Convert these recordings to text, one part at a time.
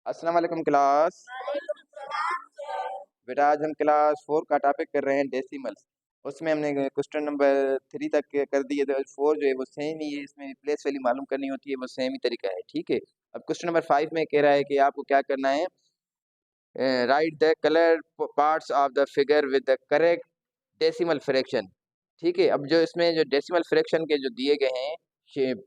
अस्सलाम वालेकुम क्लास। बेटा आज हम क्लास 4 का टॉपिक कर रहे हैं डेसिमल्स। उसमें हमने क्वेश्चन नंबर 3 तक कर दिए थे। 4 जो है वो सेम ही है, इसमें प्लेस वैल्यू मालूम करनी होती है, वो सेम ही तरीका है। ठीक है। अब क्वेश्चन नंबर 5 में कह रहा है कि आपको क्या करना है, right the colour parts of the figure with the correct decimal fraction. ठीक है। अब जो इसमें जो डेसिमल फ्रैक्शन के जो दिए गए हैं,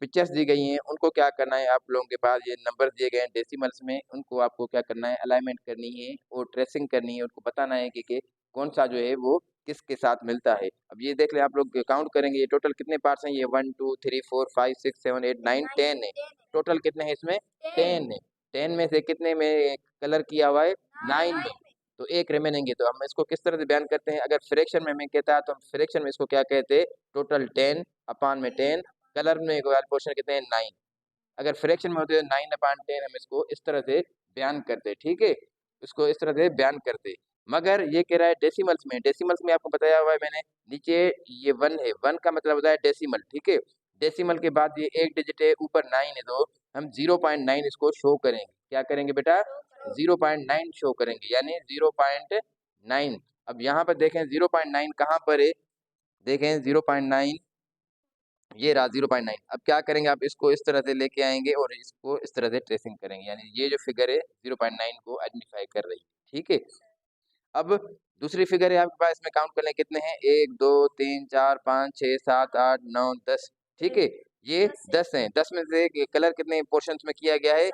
पिक्चर्स दी गई हैं, उनको क्या करना है, आप लोगों के पास ये नंबर दिए गए हैं डेसिमल्स में, उनको आपको क्या करना है, अलाइनमेंट करनी है और ट्रेसिंग करनी है। उनको बताना है कि कौन सा जो है वो किसके साथ मिलता है। अब ये देख लें, आप लोग काउंट करेंगे ये टोटल कितने पार्ट्स हैं। ये 1 2 3 4 5 6 7 8 9 10 है। टोटल कितने हैं इसमें, 10 है। 10 में से कितने में कलर किया हुआ है, 9 में। तो एक रिमेनिंग है। तो हम इसको किस तरह से बयान करते हैं, अगर फ्रैक्शन में हमें कहता है तो हम फ्रैक्शन में इसको क्या कहते हैं, टोटल 10 अपान में 10, कलर में पोर्शन कितने हैं, 9। अगर फ्रैक्शन में होते हैं 9/10, हम इसको इस तरह से बयान करते हैं। ठीक है, इसको इस तरह से बयान करते हैं। मगर ये कह रहा है डेसिमल्स में। डेसिमल्स में आपको बताया हुआ है मैंने, नीचे ये 1 है, 1 का मतलब होता है डेसिमल। ठीक है, डेसिमल के बाद ये एक डिजिट है, ऊपर 9 है, तो हम 0.9 इसको शो करेंगे। क्या करेंगे बेटा, 0.9 शो करेंगे, यानी 0.9। अब यहाँ पर देखें 0.9 कहाँ पर है, देखें 0.9, ये रहा 0.9। अब क्या करेंगे, आप इसको इस तरह से लेके आएंगे और इसको इस तरह से ट्रेसिंग करेंगे, यानी ये जो फिगर है 0.9 को आइडेंटिफाई कर रही है। ठीक है। अब दूसरी फिगर है आपके पास, इसमें काउंट कर लें कितने हैं, 1 2 3 4 5 6 7 8 9 10। ठीक है, ये 10 हैं। 10 में से कलर कितने पोर्शन में किया गया है,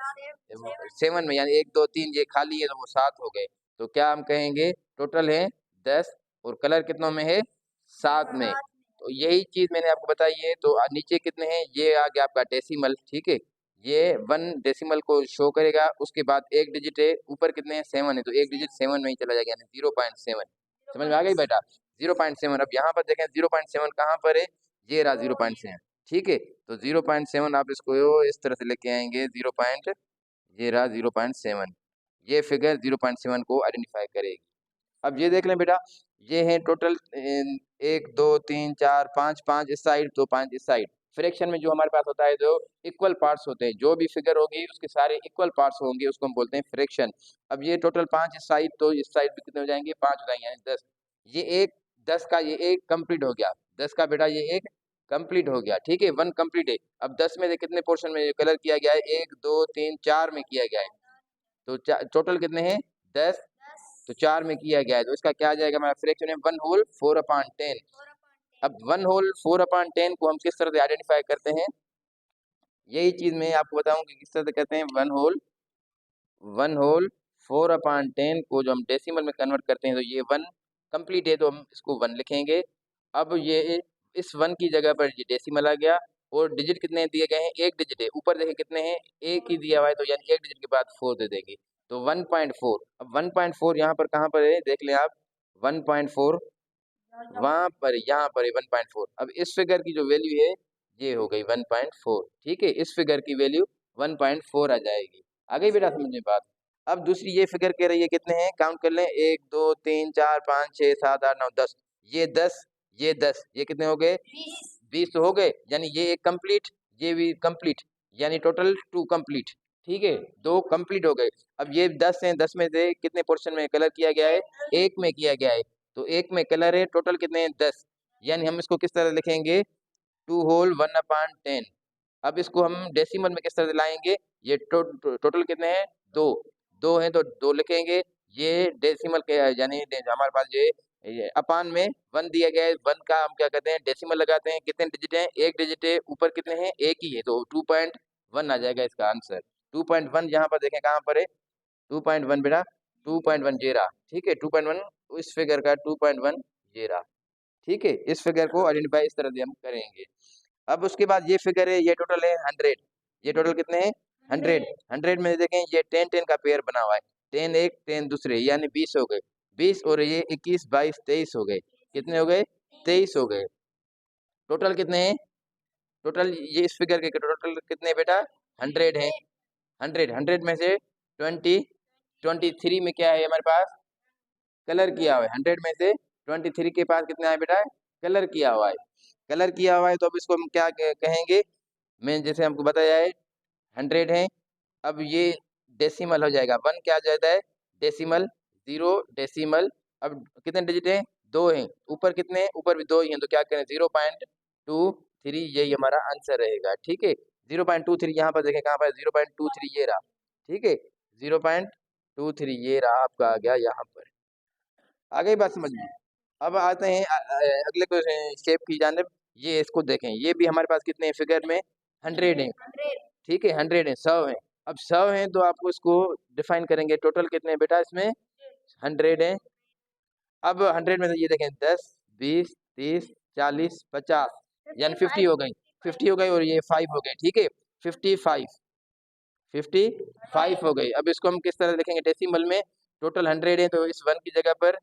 7 में, यानी 1 2 3 ये खाली है तो वो 7 हो गए। तो क्या हम कहेंगे, टोटल है 10 और कलर कितनों में है, 7 में। तो यही चीज मैंने आपको बताई है। तो नीचे कितने हैं, ये आ गया आपका डेसिमल। ठीक है, ये 1 डेसिमल को शो करेगा, उसके बाद एक डिजिट है, ऊपर कितने हैं, 7 है, तो एक डिजिट 7 में ही चला जाएगा, यानी 0.7। समझ में आ गई बेटा, 0.7। अब यहाँ पर देखें 0.7 कहाँ पर है, ये रहा 0.7। ठीक है, तो 0.7 आप इसको इस तरह से लेके आएंगे, 0 पॉइंट, ये रहा 0.7। ये फिगर 0.7 को आइडेंटिफाई करेगी। अब ये देख लें बेटा, ये है टोटल 1 2 3 4 5, 5 इस साइड तो 5 इस साइड। फ्रैक्शन में जो हमारे पास होता है, जो इक्वल पार्ट्स होते हैं, जो भी फिगर होगी उसके सारे इक्वल पार्ट्स होंगे, उसको हम बोलते हैं फ्रैक्शन। अब ये टोटल 5 इस साइड, तो इस साइड भी कितने हो जाएंगे, 5 हो जाएंगे, यानी 10। ये एक 10 का ये एक कंप्लीट हो गया, 10 का बेटा ये एक कंप्लीट हो गया। ठीक है, 1 कंप्लीट है। अब 10 में से कितने पोर्शन में कलर किया गया है, 1 2 3 4 में किया गया है। तो टोटल कितने हैं, 10। तो 4 में किया गया है, तो इसका क्या आ जाएगा हमारा फ्रैक्शन है, 1 होल 4/10। अब 1 होल 4/10 को हम किस तरह से आइडेंटिफाई करते हैं, यही चीज मैं आपको बताऊं कि किस तरह से कहते हैं। 1 होल 4/10 को जो हम डेसिमल में कन्वर्ट करते हैं, तो ये 1 कंप्लीट है, तो हम इसको 1 लिखेंगे। अब ये इस 1 की जगह पर ये डेसिमल आ गया, और डिजिट कितने दिए गए हैं, एक डिजिट है, ऊपर देखें कितने हैं, एक ही दिया हुआ है, तो यानी एक डिजिट के बाद 4 दे देंगे, तो 1.4। अब 1.4 यहाँ पर कहाँ पर है, देख लें आप, 1.4 वहां पर, यहाँ पर है 1.4। अब इस फिगर की जो वैल्यू है, ये हो गई 1.4। ठीक है, इस फिगर की वैल्यू 1.4 आ जाएगी। आ गई बेटा समझ में बात। अब दूसरी ये फिगर कह रही है कितने हैं, काउंट कर लें, 1 2 3 4 5 6 7 8 9 10। ये 10, ये 10, ये कितने हो गए, 20 तो हो गए, यानी ये एक कंप्लीट, ये भी कंप्लीट, यानी टोटल 2 कंप्लीट। ठीक है, 2 कंप्लीट हो गए। अब ये 10 हैं, 10 में से कितने पोर्शन में कलर किया गया है, एक में किया गया है, तो एक में कलर है, टोटल कितने हैं, 10। यानी हम इसको किस तरह लिखेंगे, 2 होल 1/10। अब इसको हम डेसिमल में किस तरह से लाएंगे, ये टोटल कितने हैं, 2। 2 हैं तो 2 लिखेंगे। ये डेसिमल के, यानी हमारे पास ये अपान में 1 दिया गया है, 1 का हम क्या करते हैं, डेसिमल लगाते हैं। कितने डिजिट हैं, एक डिजिट है, ऊपर कितने हैं, एक ही है, तो 2.1 आ जाएगा इसका आंसर। 2.1 यहाँ पर देखें कहाँ पर है, 2.1 बेटा, 2.1 ये रहा। ठीक है, 2.1 इस फिगर का 2.1 ये रहा। ठीक है, इस फिगर को आइडेंटिफाई इस तरह से हम करेंगे। अब उसके बाद ये फिगर है, ये टोटल है 100। ये टोटल कितने हैं, 100। 100 में देखें ये 10 10 का पेयर बना हुआ है, 10 एक 10 दूसरे, यानी 20 हो गए। 20 और ये 21 22 23 हो गए। कितने हो गए, 23 हो गए। टोटल कितने हैं, टोटल ये इस फिगर के टोटल कितने बेटा, 100 है। 100 में से 23 में क्या है हमारे पास, कलर किया हुआ है। 100 में से 23 के पास कितना है बेटा, कलर किया हुआ है। कलर किया हुआ है, तो अब इसको हम क्या कहेंगे, मैं जैसे हमको बताया है 100 है। अब ये डेसिमल हो जाएगा। 1 क्या आ जाता है डेसिमल, 0 डेसिमल। अब कितने डिजिट हैं 2 हैं, ऊपर कितने हैं ऊपर भी 2 ही हैं, तो क्या करें 0.23 यही हमारा आंसर रहेगा। ठीक है 0.23 यहाँ पर देखें कहाँ पर 0.23 ये रहा। ठीक है 0.23 ये रहा आपका आ गया यहाँ पर। आ गई बात समझ में। अब आते हैं अगले क्वेश्चन शेप की जानिब। ये इसको देखें, ये भी हमारे पास कितने फिगर में 100 है। ठीक है 100 है 100 है। अब 100 है तो आपको इसको डिफाइन करेंगे टोटल कितने हैं बेटा इसमें 100 है। अब 100 में से ये देखें 10 20 30 40 50 यानी 50 हो गई, 50 हो गई और ये 5 हो गए। ठीक है 55 55 हो गई। अब इसको हम किस तरह लिखेंगे डेसिमल में, टोटल 100 है तो इस 1 की जगह पर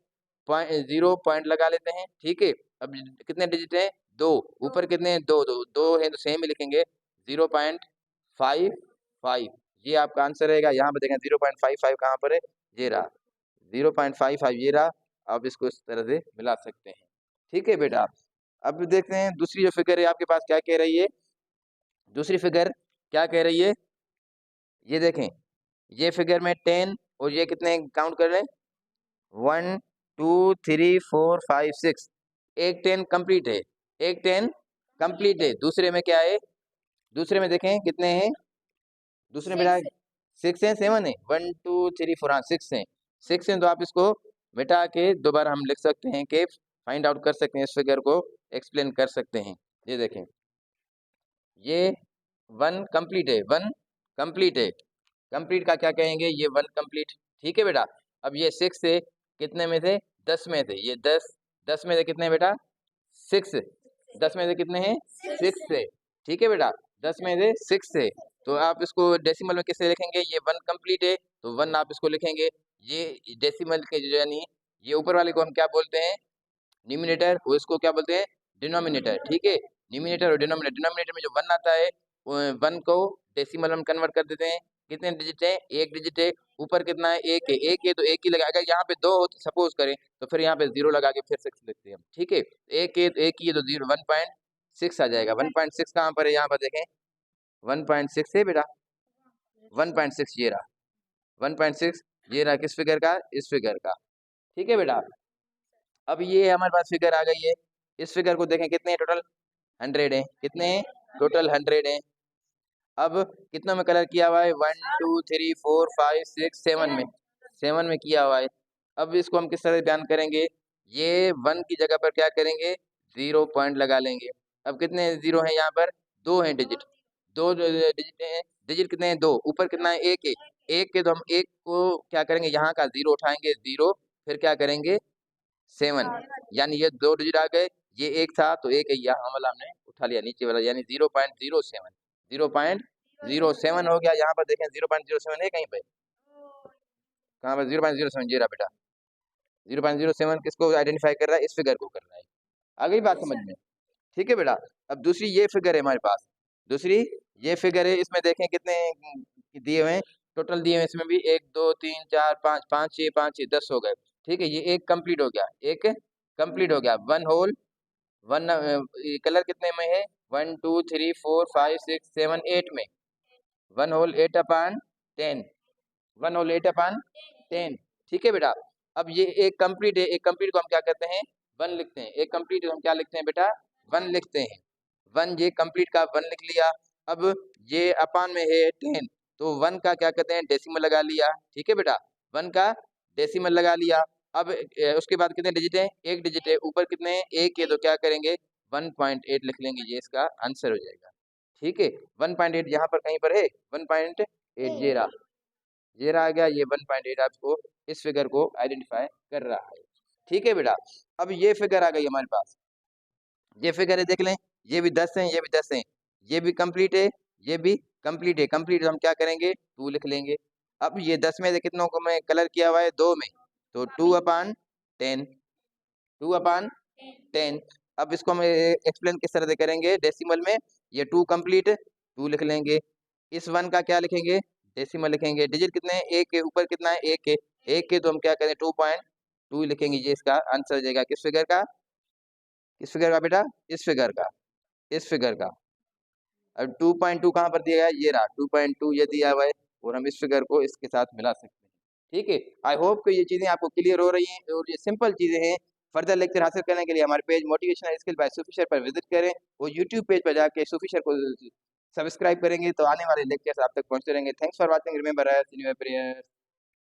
0 पॉइंट लगा लेते हैं। ठीक है अब कितने डिजिट हैं 2, ऊपर कितने हैं 2 2 2 है तो सेम ही लिखेंगे 0.55 ये आपका आंसर रहेगा। यहाँ पर देखें 0.55 कहाँ पर है ये रहा 0.55 ये रहा। आप इसको इस तरह से मिला सकते हैं। ठीक है बेटा अब देखते हैं दूसरी जो फिगर है आपके पास क्या कह रही है। दूसरी फिगर क्या कह रही है ये देखें, ये फिगर में 10 और ये कितने काउंट कर रहे हैं 1 2 3 4 5 6 एक 10 कंप्लीट है, एक 10 कंप्लीट है। दूसरे में क्या है दूसरे में देखें कितने हैं दूसरे में बेटा 6 है 7 है 1 2 3 4 हाँ 6 है 6 है। तो आप इसको मिटा के दोबारा हम लिख सकते हैं कि फाइंड आउट कर सकते हैं, इस फिगर को एक्सप्लेन कर सकते हैं। ये देखें ये 1 कंप्लीट है 1 कंप्लीट है, कंप्लीट का क्या कहेंगे ये 1 कंप्लीट। ठीक है बेटा अब ये 6 से कितने में थे 10 में थे, ये 10 में से कितने बेटा 6 10 में से कितने हैं 6 से। ठीक है बेटा 10 में से 6 से। तो आप इसको डेसिमल में किससे लिखेंगे ये 1 कंप्लीट है तो 1 आप इसको लिखेंगे। ये डेसिमल के जो यानी ये ऊपर वाले को हम क्या बोलते हैं न्यूमिनेटर, वो इसको क्या बोलते हैं डिनोमिनेटर। ठीक है न्यूमिनेटर और डिनोमिनेटर, डिनोमिनेटर में जो 1 आता है 1 को डेसिमल में कन्वर्ट कर देते हैं। कितने डिजिट है एक डिजिट है, ऊपर कितना है एक है, एक है तो एक ही लगा, अगर यहाँ पे 2 हो सपोज करें तो फिर यहाँ पे 0 लगा के फिर 6 लिखते हैं। ठीक है एक है तो एक ही है तो 0 1.6 आ जाएगा। 1.6 कहाँ पर है यहाँ पर देखें 1.6 है बेटा 1.6 ये रहा 1.6 ये रहा किस फिगर का इस फिगर का। ठीक है बेटा अब ये हमारे पास फिगर आ गई है। इस फिगर को देखें कितने टोटल 100 है, कितने टोटल 100 है। अब कितनों में कलर किया हुआ है 1 2 3 4 5 6 7 में 7 में किया हुआ है। अब इसको हम किस तरह बयान करेंगे ये 1 की जगह पर क्या करेंगे 0 पॉइंट लगा लेंगे। अब कितने 0 हैं यहाँ पर 2 हैं डिजिट, 2 डिजिट हैं, डिजिट कितने हैं 2, ऊपर कितना है एक है, एक के तो हम एक को क्या करेंगे यहाँ का 0 उठाएंगे 0 फिर क्या करेंगे 7 यानी ये 2 डिजिट आ गए, ये एक था तो एक है यहाँ वाला हमने उठा लिया नीचे वाला यानी 0.07 0.07 हो गया। यहाँ पर देखें 0.07 है कहीं पे कहाँ पर 0.07 जीरा बेटा 0.07 किसको आइडेंटिफाई कर रहा है इस फिगर को कर रहा है। आ गई बात समझ में। ठीक है बेटा अब दूसरी ये फिगर है हमारे पास, दूसरी ये फिगर है इसमें देखें कितने दिए हुए हैं टोटल दिए हुए इसमें भी 1 2 3 4 5 5 6 5 6 10 हो गए। ठीक है ये एक कंप्लीट हो गया, एक कंप्लीट हो गया 1 होल 1 कलर कितने में है 1 2 3 4 5 6 7 8 में 1 होल 8 अपान 10 1 होल 8 अपान 10। ठीक है बेटा अब ये एक कंप्लीट है, एक कंप्लीट को हम क्या कहते हैं 1 लिखते हैं, एक कंप्लीट को हम क्या लिखते हैं बेटा 1 लिखते हैं। 1 ये कंप्लीट का 1 लिख लिया। अब ये अपान में है 10 तो 1 का क्या कहते हैं डेसिमल लगा लिया। ठीक है बेटा 1 का डेसिमल लगा लिया। अब उसके बाद कितने डिजिट है एक डिजिट है, ऊपर कितने हैं एक है तो क्या करेंगे 1.8 लिख लेंगे, ये इसका आंसर हो जाएगा। ठीक है 1.8 यहाँ पर कहीं पर है 1.8 ये रहा आ गया, ये 1.8 आपको इस फिगर को आइडेंटिफाई कर रहा है। ठीक है बेटा अब ये फिगर आ गई हमारे पास, ये फिगर है देख लें ये भी 10 है ये भी 10 है, ये भी कंप्लीट है ये भी कंप्लीट है, कंप्लीट तो हम क्या करेंगे 2 लिख लेंगे। अब ये 10 में से कितनों को मैं कलर किया हुआ है 2 में तो 2 अपान 10 2 अपान 10। अब इसको हम एक्सप्लेन किस तरह से करेंगे डेसिमल में, ये 2 कंप्लीट 2 लिख लेंगे, इस 1 का क्या लिखेंगे डेसिमल लिखेंगे, डिजिट कितने हैं एक के ऊपर कितना है एक है, एक के तो हम क्या करें 2.2 लिखेंगे, ये इसका आंसर हो जाएगा किस फिगर का किस फिगर का बेटा इस फिगर का इस फिगर का। अब 2.2 कहाँ पर दिया गया है ये रहा 2.2 ये दिया हुआ है और हम इस फिगर को इसके साथ मिला सकते हैं। ठीक है, आई होप कि ये चीज़ें आपको क्लियर हो रही हैं और ये सिंपल चीज़ें हैं। फर्दर लेक्चर हासिल करने के लिए हमारे पेज मोटिवेशनल स्किल बाय सूफी शेर पर विजिट करें और यूट्यूब पेज पर जाके सूफी शेर को सब्सक्राइब करेंगे तो आने वाले लेक्चर्स आप तक पहुंचते रहेंगे। Thanks for watching, remember see you prayers.